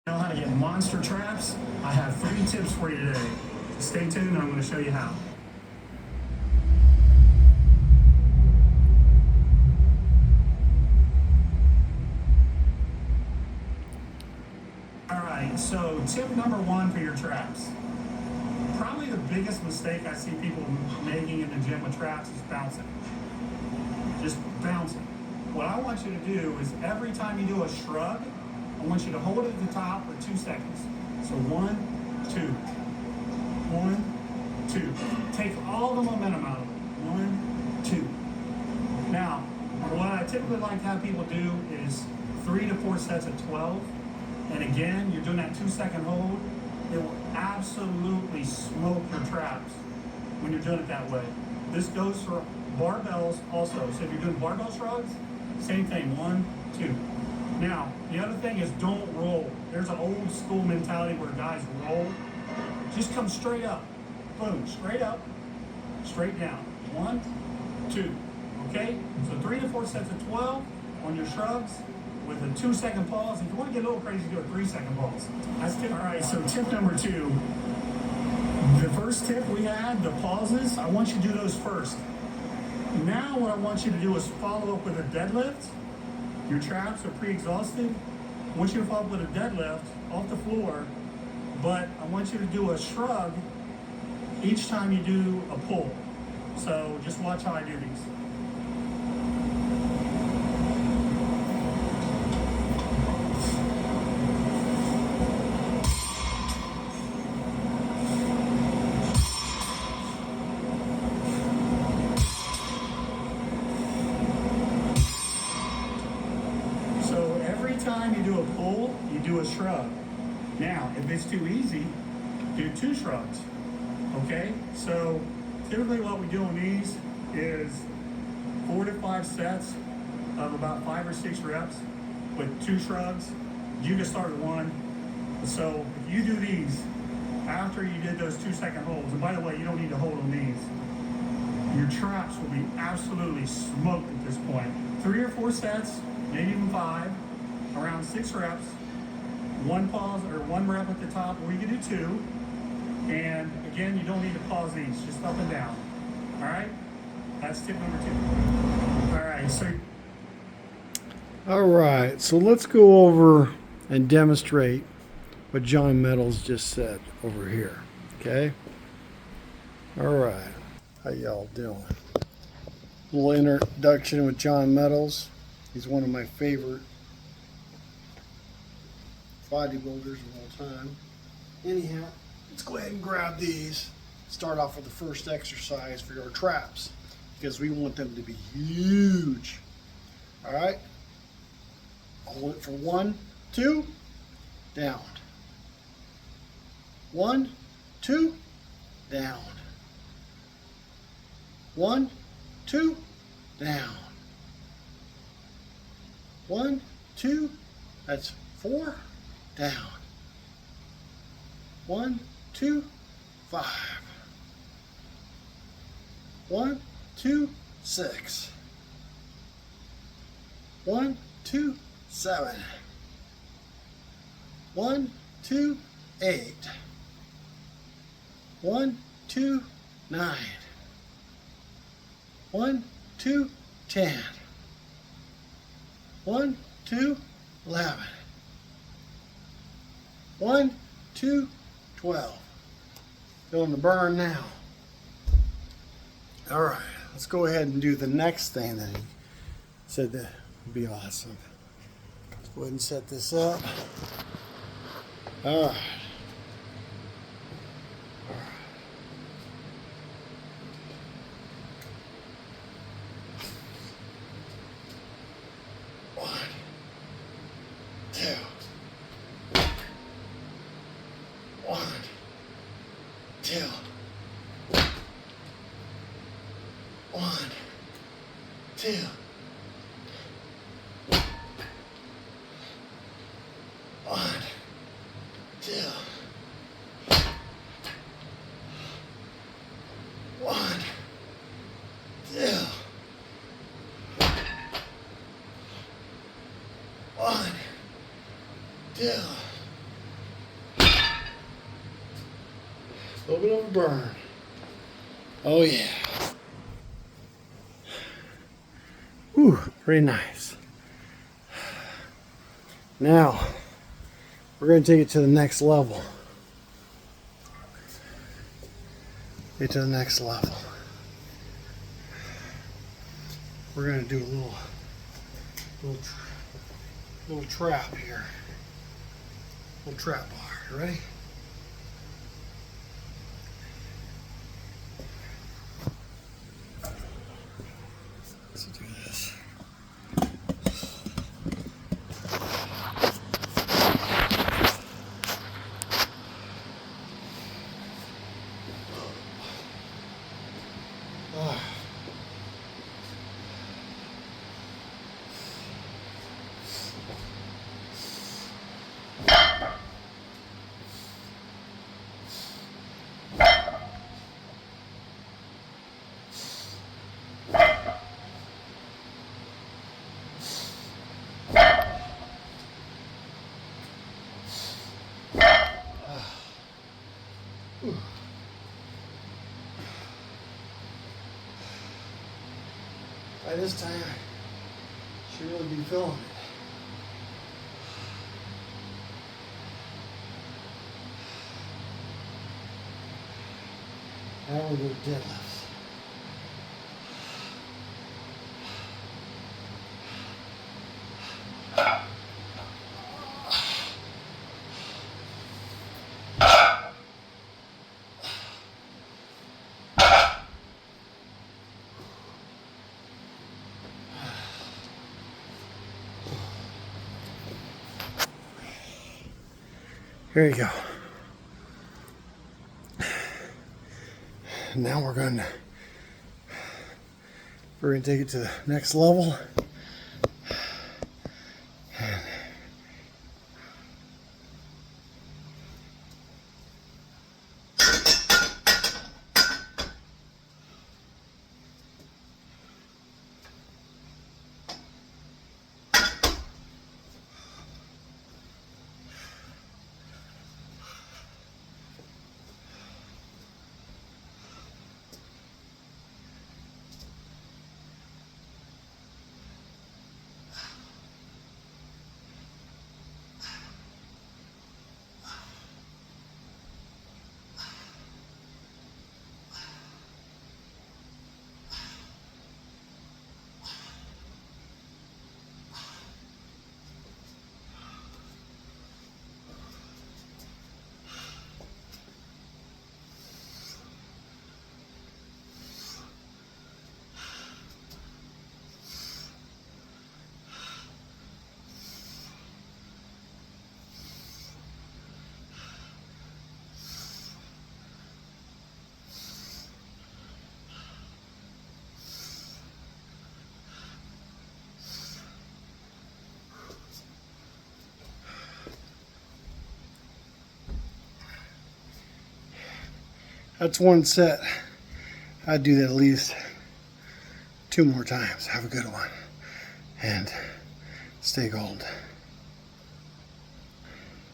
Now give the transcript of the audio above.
Know how to get monster traps? I have 3 tips for you today. Stay tuned and I'm going to show you how. Alright, so tip number 1 for your traps. Probably the biggest mistake I see people making in the gym with traps is bouncing. Just bouncing. What I want you to do is every time you do a shrug, I want you to hold it at the top for 2 seconds. So 1, 2, 1, 2. Take all the momentum out of it. 1, 2. Now, what I typically like to have people do is 3 to 4 sets of 12. And again, you're doing that 2-second hold. It will absolutely smoke your traps when you're doing it that way. This goes for barbells also. So if you're doing barbell shrugs, same thing, 1, 2. Now, the other thing is don't roll. There's an old school mentality where guys roll. Just come straight up. Boom, straight up, straight down. 1, 2. Okay? So 3 to 4 sets of 12 on your shrugs with a 2-second pause. If you want to get a little crazy, do a 3-second pause. That's tip. All right, so tip number 2. The first tip we had, the pauses, I want you to do those first. Now what I want you to do is follow up with a deadlift. Your traps are pre-exhausted. I want you to follow up with a deadlift off the floor, but I want you to do a shrug each time you do a pull. So just watch how I do these. Time you do a pull, you do a shrug. Now, if it's too easy, do 2 shrugs. Okay? So typically what we do on these is 4 to 5 sets of about 5 or 6 reps with 2 shrugs. You can start with 1. So if you do these after you did those 2-second holds, and by the way, you don't need to hold on these, your traps will be absolutely smoked at this point. 3 or 4 sets, maybe even 5. Around 6 reps, 1 pause or 1 rep at the top, or you can do 2. And again, you don't need to pause these, just up and down. All right, that's tip number 2. All right, so. All right, so let's go over and demonstrate what John Meadows just said over here. Okay. All right, how y'all doing? Little introduction with John Meadows. He's one of my favorite bodybuilders of all time. Anyhow, let's go ahead and grab these. Start off with the first exercise for your traps because we want them to be huge. All right, hold it for 1, 2, down. 1, 2, down. 1, 2, down. 1, 2, that's 4. Down. 1, 2, 5. 1, 2, 6. 1, 2, 7. 1, 2, 8. 1, 2, 9. 1, 2, 10. 1, 2, 11. 1, 2, 12. Feeling the burn now. All right, let's go ahead and do the next thing that he said that would be awesome. Let's go ahead and set this up. All right. 1, 2. 1, 2. 1, 2. 1, 2. 1, 2. 1, 2. A little bit of a burn. Oh yeah. Whew, pretty nice. Now, we're going to take it to the next level. Get to the next level. We're going to do a little trap here. Little trap bar. Ready? Let's do this. By this time, I should really be feeling it. Now we'll do deadlifts. Here you go. Now we're going to take it to the next level. That's one set. I'd do that at least 2 more times. Have a good one. And stay gold.